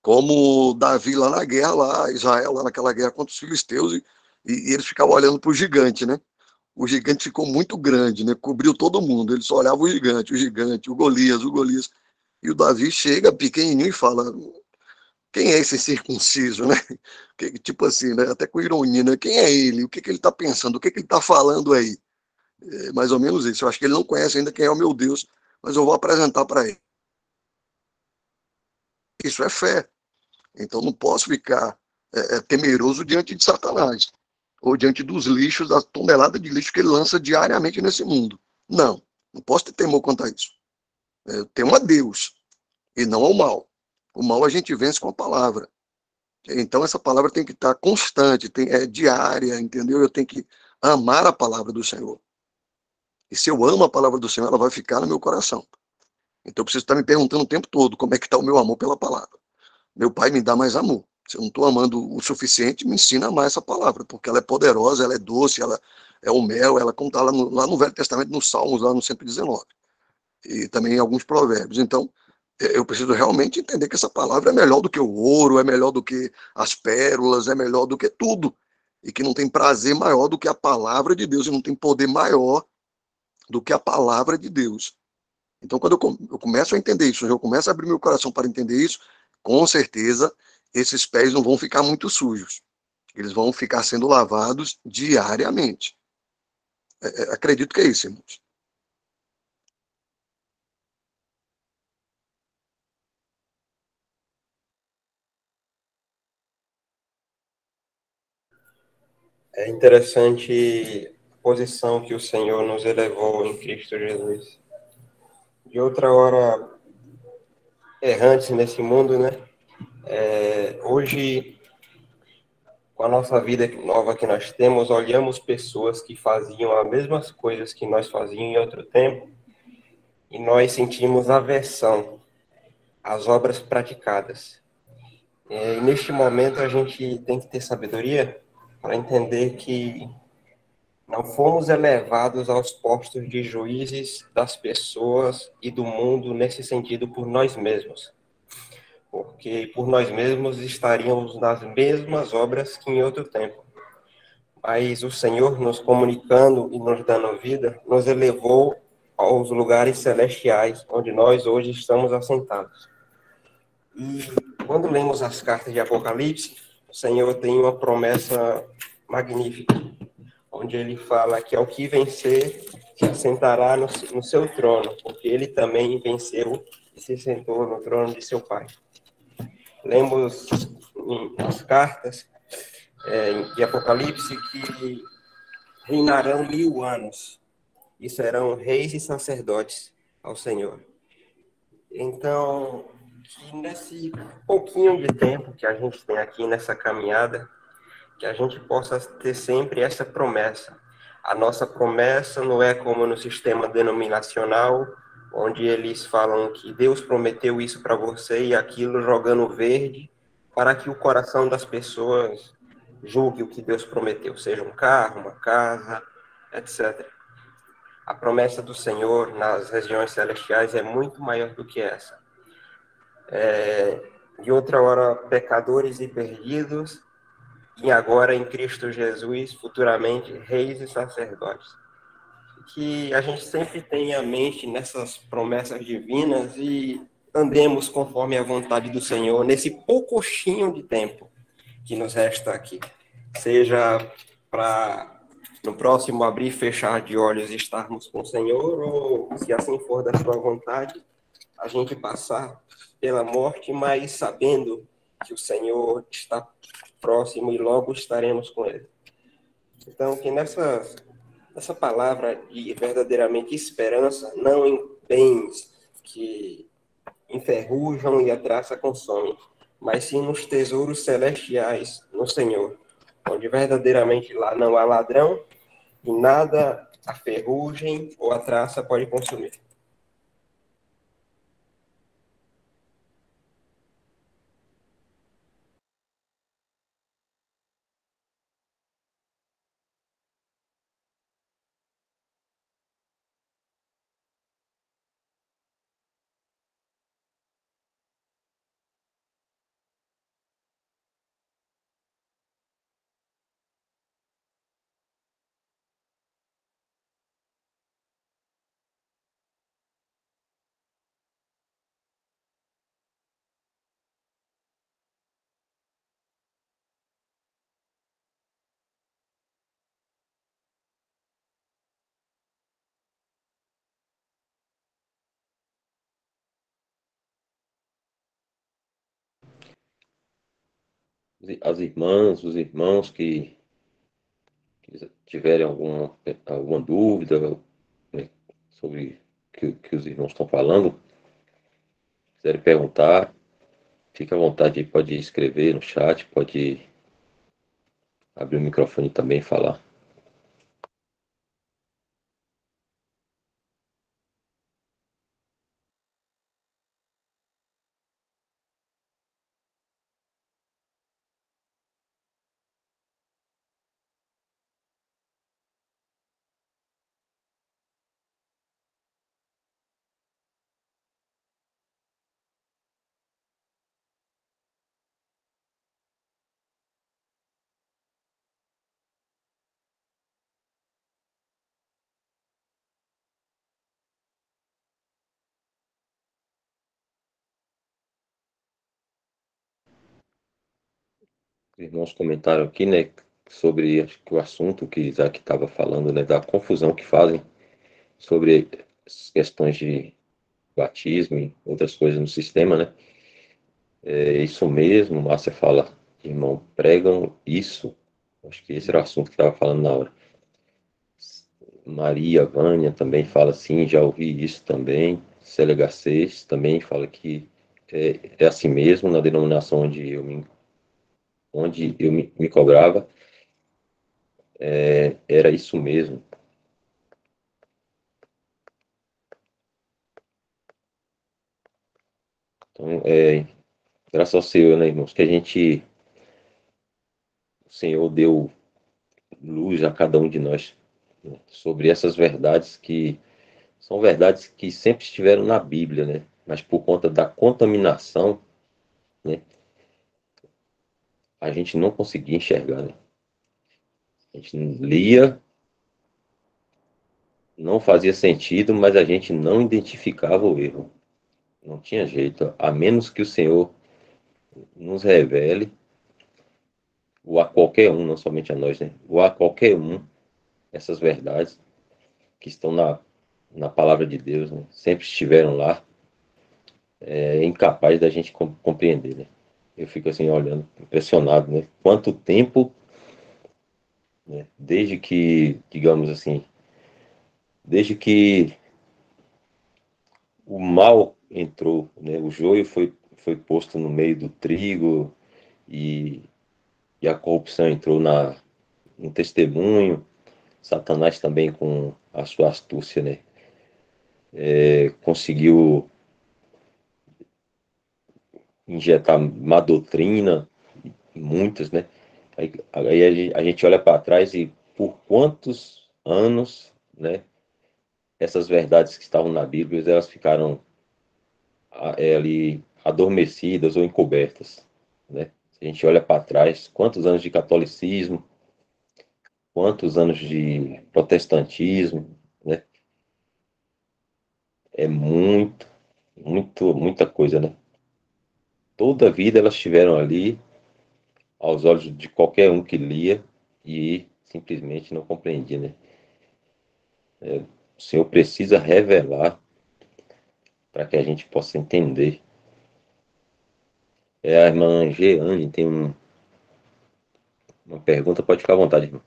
como Davi lá na guerra, lá, Israel lá naquela guerra contra os filisteus, e eles ficavam olhando para o gigante, né? O gigante ficou muito grande, né? Cobriu todo mundo. Ele só olhava o gigante, o Golias, o Golias. E o Davi chega pequenininho e fala: quem é esse circunciso, né? Tipo assim, né? Até com ironia, né? Quem é ele? O que, que ele está pensando? O que, que ele está falando aí? É mais ou menos isso. Eu acho que ele não conhece ainda quem é o meu Deus, mas eu vou apresentar para ele. Isso é fé. Então não posso ficar temeroso diante de Satanás ou diante dos lixos, da tonelada de lixo que ele lança diariamente nesse mundo. Não, não posso ter temor quanto a isso. Eu temo a Deus e não ao mal. O mal a gente vence com a palavra. Então essa palavra tem que estar constante, é diária, entendeu? Eu tenho que amar a palavra do Senhor. E se eu amo a palavra do Senhor, ela vai ficar no meu coração. Então eu preciso estar me perguntando o tempo todo como é que está o meu amor pela palavra. Meu pai me dá mais amor. Se eu não estou amando o suficiente, me ensina a amar essa palavra, porque ela é poderosa, ela é doce, ela é o mel, ela como está lá no Velho Testamento, nos Salmos, lá no 119, e também em alguns provérbios. Então, eu preciso realmente entender que essa palavra é melhor do que o ouro, é melhor do que as pérolas, é melhor do que tudo, e que não tem prazer maior do que a palavra de Deus, e não tem poder maior do que a palavra de Deus. Então, quando eu começo a entender isso, eu começo a abrir meu coração para entender isso, com certeza esses pés não vão ficar muito sujos. Eles vão ficar sendo lavados diariamente. Acredito que é isso, irmãos. É interessante a posição que o Senhor nos elevou em Cristo Jesus. De outra hora, errantes nesse mundo, né? Hoje, com a nossa vida nova que nós temos, olhamos pessoas que faziam as mesmas coisas que nós fazíamos em outro tempo e nós sentimos aversão às obras praticadas. E neste momento a gente tem que ter sabedoria para entender que não fomos elevados aos postos de juízes das pessoas e do mundo nesse sentido por nós mesmos, porque por nós mesmos estaríamos nas mesmas obras que em outro tempo. Mas o Senhor, nos comunicando e nos dando vida, nos elevou aos lugares celestiais, onde nós hoje estamos assentados. E quando lemos as cartas de Apocalipse, o Senhor tem uma promessa magnífica, onde ele fala que ao que vencer se sentará no seu trono, porque ele também venceu e se sentou no trono de seu Pai. Lemos nas cartas de Apocalipse que reinarão 1000 anos e serão reis e sacerdotes ao Senhor. Então, que nesse pouquinho de tempo que a gente tem aqui nessa caminhada, que a gente possa ter sempre essa promessa. A nossa promessa não é como no sistema denominacional, onde eles falam que Deus prometeu isso para você e aquilo jogando verde, para que o coração das pessoas julgue o que Deus prometeu, seja um carro, uma casa, etc. A promessa do Senhor nas regiões celestiais é muito maior do que essa. De outra hora, pecadores e perdidos, e agora em Cristo Jesus, futuramente reis e sacerdotes. Que a gente sempre tenha a mente nessas promessas divinas e andemos conforme a vontade do Senhor nesse poucochinho de tempo que nos resta aqui. Seja para no próximo abrir e fechar de olhos estarmos com o Senhor, ou se assim for da sua vontade, a gente passar pela morte, mas sabendo que o Senhor está próximo e logo estaremos com Ele. Então, que nessa palavra de verdadeiramente esperança, não em bens que enferrujam e a traça consome, mas sim nos tesouros celestiais no Senhor, onde verdadeiramente lá não há ladrão e nada a ferrugem ou a traça pode consumir. as irmãs, os irmãos que tiverem alguma dúvida, né, sobre que os irmãos estão falando, quiserem perguntar, fique à vontade, pode escrever no chat, pode abrir o microfone também e falar. Os irmãos comentaram aqui, né, sobre acho que o assunto que Isaac estava falando, né, da confusão que fazem sobre as questões de batismo e outras coisas no sistema, né? É isso mesmo, Márcia fala, irmão, pregam isso. Acho que esse era o assunto que estava falando na hora. Maria Vânia também fala assim, já ouvi isso também. Célia Garcês também fala que é assim mesmo, na denominação onde eu me cobrava, era isso mesmo. Então, graças ao Senhor, né, irmãos, que o Senhor deu luz a cada um de nós, né, sobre essas verdades que são verdades que sempre estiveram na Bíblia, né? Mas por conta da contaminação, né, a gente não conseguia enxergar, né? A gente lia, não fazia sentido, mas a gente não identificava o erro. Não tinha jeito, a menos que o Senhor nos revele, ou a qualquer um, não somente a nós, né? Ou a qualquer um, essas verdades que estão na palavra de Deus, né? Sempre estiveram lá, incapaz da gente compreender, né? Eu fico assim olhando, impressionado, né? Quanto tempo, né? Desde que, digamos assim, desde que o mal entrou, né? O joio foi posto no meio do trigo e, e a corrupção entrou no testemunho. Satanás também com a sua astúcia, né? Conseguiu injetar má doutrina, muitas, né? Aí a gente olha para trás e por quantos anos, né? Essas verdades que estavam na Bíblia, elas ficaram ali adormecidas ou encobertas, né? Se a gente olha para trás, quantos anos de catolicismo, quantos anos de protestantismo, né? É muita coisa, né? Toda a vida elas estiveram ali aos olhos de qualquer um que lia e simplesmente não compreendia, né? O Senhor precisa revelar para que a gente possa entender. A irmã Jeane tem uma pergunta, pode ficar à vontade, irmão.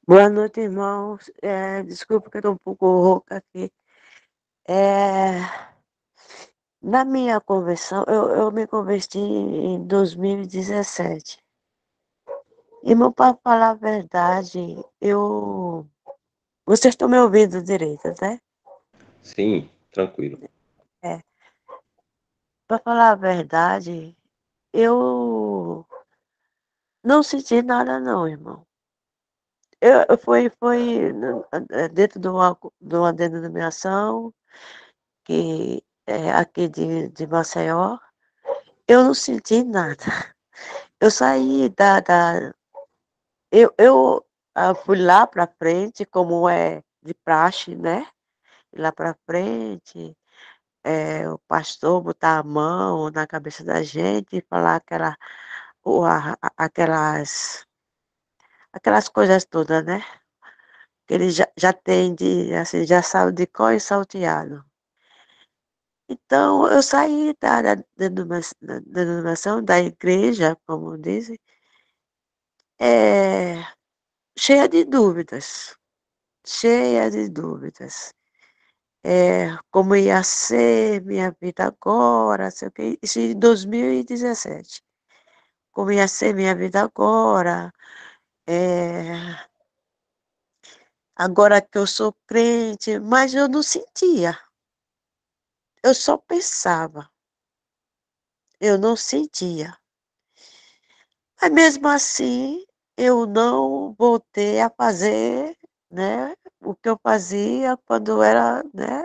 Boa noite, irmãos. Desculpa que eu estou um pouco rouca aqui. Na minha conversão, eu me converti em 2017. Irmão, para falar a verdade, vocês estão me ouvindo direito, né? Sim, tranquilo. Para falar a verdade, eu não senti nada não, irmão. Foi dentro de uma denominação que é aqui de Maceió. Eu não senti nada. Eu saí eu fui lá para frente, como é de praxe, né? Lá para frente, o pastor botar a mão na cabeça da gente e falar aquelas coisas todas, né? Que ele já tem assim, já sabe de cor e salteado. Então, eu saí da denominação, da igreja, como dizem, cheia de dúvidas, cheia de dúvidas. Como ia ser minha vida agora, sei o quê, isso em 2017. Como ia ser minha vida agora, agora que eu sou crente, mas eu não sentia, eu só pensava, eu não sentia. Mas mesmo assim, eu não voltei a fazer, né, o que eu fazia quando eu era, né,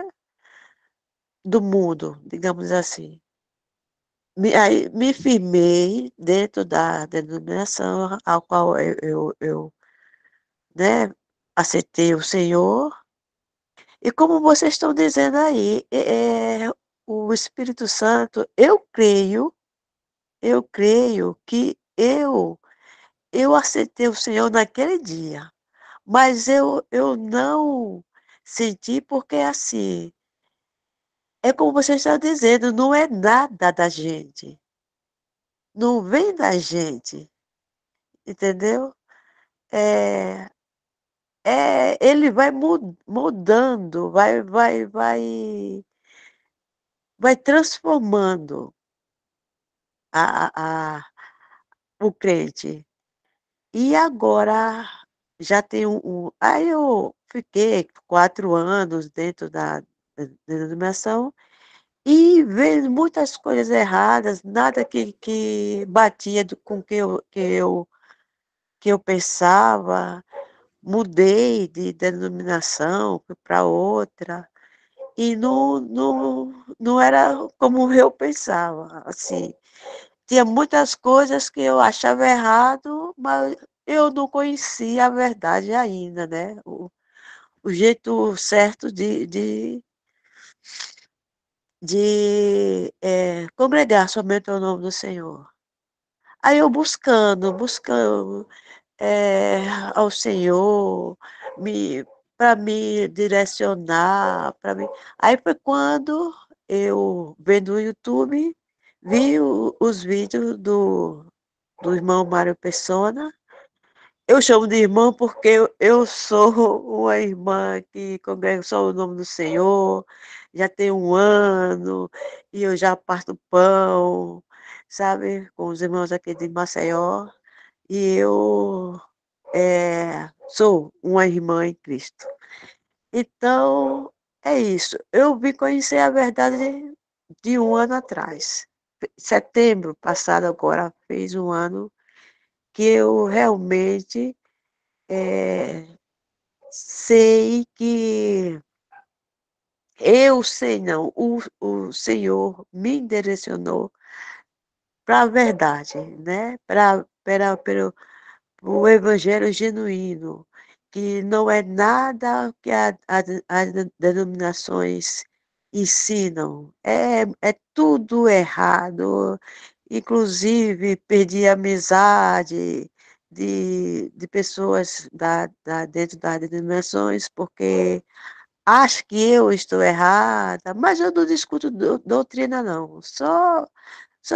do mundo, digamos assim. Aí me firmei dentro da denominação ao qual né, aceitei o Senhor. E como vocês estão dizendo aí, o Espírito Santo, eu creio que eu aceitei o Senhor naquele dia, mas eu não senti porque assim, é como você está dizendo, não é nada da gente, não vem da gente, entendeu? É, ele vai mudando, vai transformando a o crente. E agora já tem aí eu fiquei 4 anos dentro da denominação e vendo muitas coisas erradas, nada que batia com o que eu pensava. Mudei de denominação, fui para outra, e não era como eu pensava, assim. Tinha muitas coisas que eu achava errado, mas eu não conhecia a verdade ainda, né? O jeito certo de congregar somente ao nome do Senhor. Aí eu buscando ao Senhor, para me direcionar, para mim. Aí foi quando eu, vendo o YouTube, vi os vídeos do irmão Mário Persona. Eu chamo de irmão porque eu sou uma irmã que congrega só o nome do Senhor, já tem 1 ano, e eu já parto pão, sabe, com os irmãos aqui de Maceió, e eu sou uma irmã em Cristo. Então, é isso. Eu vim conhecer a verdade de 1 ano atrás. Setembro passado agora fez 1 ano que eu realmente sei que eu sei não, o Senhor me direcionou para a verdade, né? Pelo o evangelho genuíno, que não é nada que as denominações ensinam. É tudo errado. Inclusive, perdi a amizade de pessoas dentro das denominações, porque acho que eu estou errada, mas eu não discuto doutrina, não. Só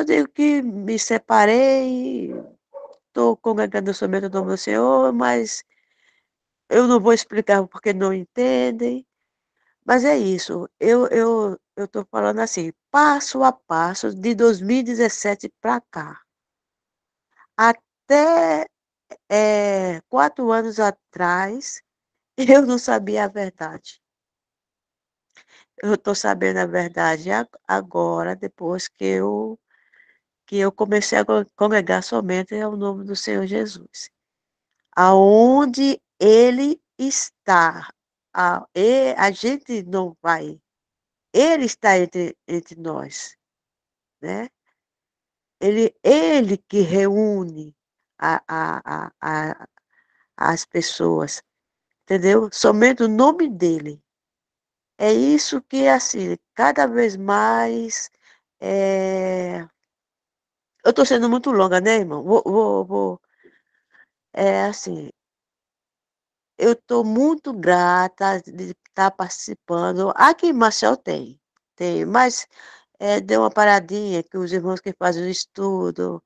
digo que me separei, estou congregando somente o nome do Senhor, mas eu não vou explicar porque não entendem. Mas é isso. Eu estou falando assim, passo a passo, de 2017 para cá. Até 4 anos atrás, eu não sabia a verdade. Eu estou sabendo a verdade agora, depois que eu comecei a congregar somente ao nome do Senhor Jesus. Aonde Ele está, a gente não vai, Ele está entre nós, né? Ele que reúne as pessoas, entendeu? Somente o nome dele. É isso que, assim, cada vez mais. eh, Eu estou sendo muito longa, né, irmão? Assim, eu estou muito grata de estar participando. Aqui em Marcel tem. tenho, mas deu uma paradinha, que os irmãos que fazem o estudo,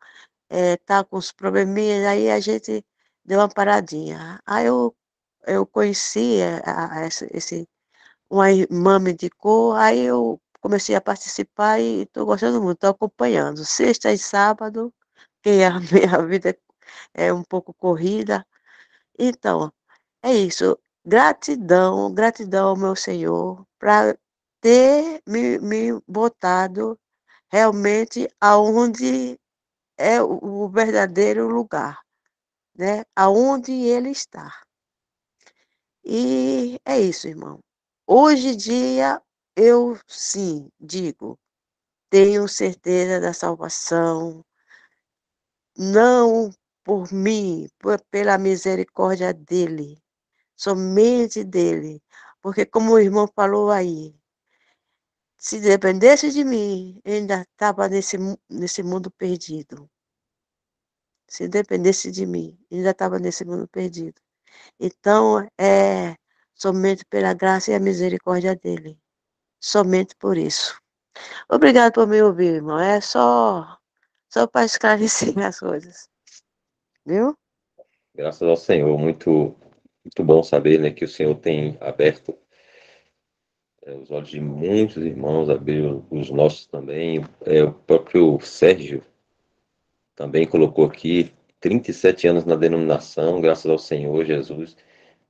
tá com os probleminhas, aí a gente deu uma paradinha. Aí eu conheci uma irmã me indicou, aí eu comecei a participar e estou gostando muito, estou acompanhando. Sexta e sábado, que a minha vida é um pouco corrida. Então, é isso. Gratidão, gratidão ao meu Senhor para ter me botado realmente aonde é o verdadeiro lugar, né? Aonde Ele está. E é isso, irmão. Hoje em dia, eu sim digo, tenho certeza da salvação, não por mim, pela misericórdia dele, somente dele. Porque como o irmão falou aí, se dependesse de mim, eu ainda estava nesse mundo perdido. Se dependesse de mim, eu ainda estava nesse mundo perdido. Então, é somente pela graça e a misericórdia dele. Somente por isso. Obrigado por me ouvir, irmão. É só para esclarecer as coisas. Viu? Graças ao Senhor, muito bom saber, né, que o Senhor tem aberto os olhos de muitos irmãos, abriu os nossos também. O próprio Sérgio também colocou aqui 37 anos na denominação, graças ao Senhor Jesus.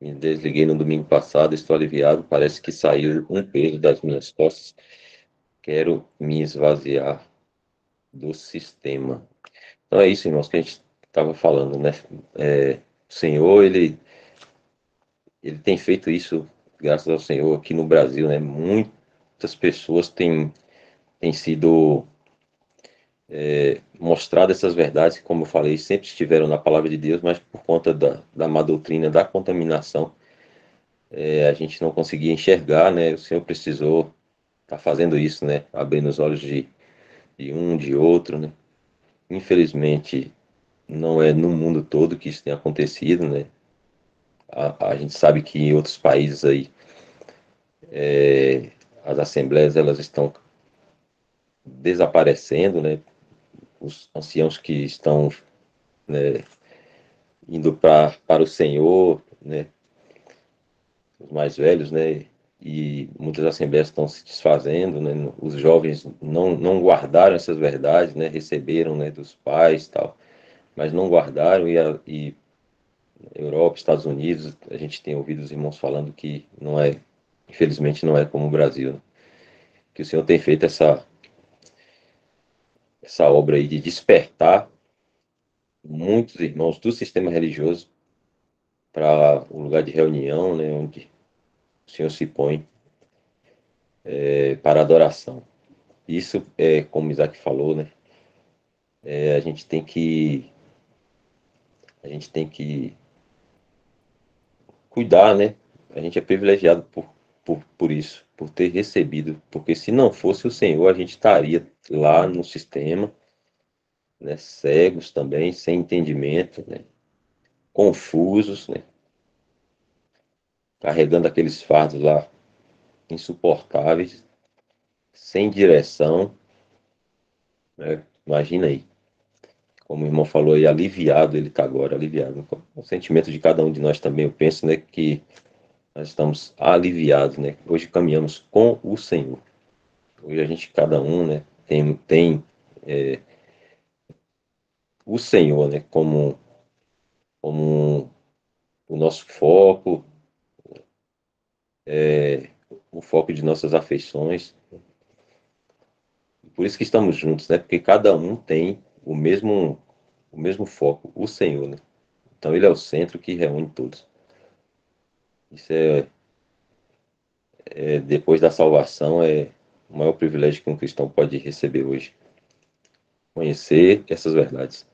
Me desliguei no domingo passado, estou aliviado, parece que saiu um peso das minhas costas. Quero me esvaziar do sistema. Então é isso, irmãos, que a gente estava falando, né? O Senhor, ele tem feito isso, graças ao Senhor, aqui no Brasil, né? Muitas pessoas têm sido mostrado essas verdades que, como eu falei, sempre estiveram na palavra de Deus, mas por conta da má doutrina, da contaminação, a gente não conseguia enxergar, né? O Senhor precisou estar fazendo isso, né? Abrindo os olhos de um, de outro, né? Infelizmente, não é no mundo todo que isso tem acontecido, né? A gente sabe que em outros países aí, as assembleias elas estão desaparecendo, né? Os anciãos que estão, né, indo para o Senhor, né? Os mais velhos, né? E muitas assembleias estão se desfazendo, né? Os jovens não guardaram essas verdades, né? Receberam, né, dos pais, tal, mas não guardaram e Europa, Estados Unidos, a gente tem ouvido os irmãos falando que não é, infelizmente não é como o Brasil, né? Que o Senhor tem feito essa obra aí de despertar muitos irmãos do sistema religioso para o lugar de reunião, né, onde o Senhor se põe para adoração. Isso é, como Isaac falou, né, a gente tem que cuidar, né? A gente é privilegiado por isso, por ter recebido, porque se não fosse o Senhor, a gente estaria lá no sistema, né, cegos também, sem entendimento, né, confusos, né, carregando aqueles fardos lá insuportáveis, sem direção, né? Imagina aí, como o irmão falou aí, aliviado, ele está agora aliviado. O sentimento de cada um de nós também, eu penso, né, que nós estamos aliviados, né? Hoje caminhamos com o Senhor. Hoje a gente, cada um, né, tem o Senhor, né, como o nosso foco, o foco de nossas afeições. Por isso que estamos juntos, né? Porque cada um tem o mesmo foco, o Senhor, né? Então ele é o centro que reúne todos. Isso depois da salvação, é o maior privilégio que um cristão pode receber hoje. Conhecer essas verdades.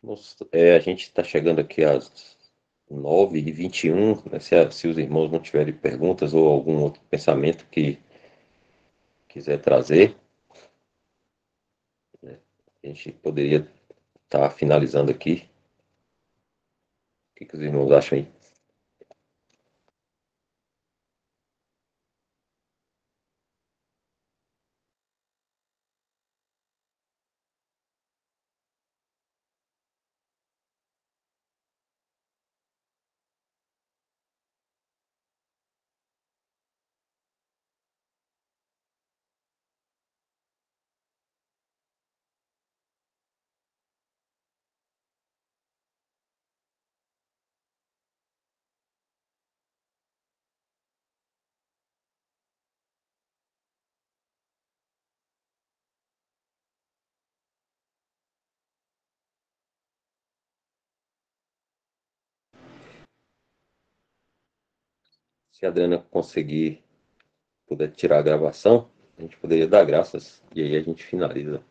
Nossa, a gente está chegando aqui às 9h21, né? Se os irmãos não tiverem perguntas ou algum outro pensamento que quiser trazer, né, a gente poderia estar finalizando aqui. O que os irmãos acham aí? Se a Adriana conseguir, puder tirar a gravação, a gente poderia dar graças e aí a gente finaliza.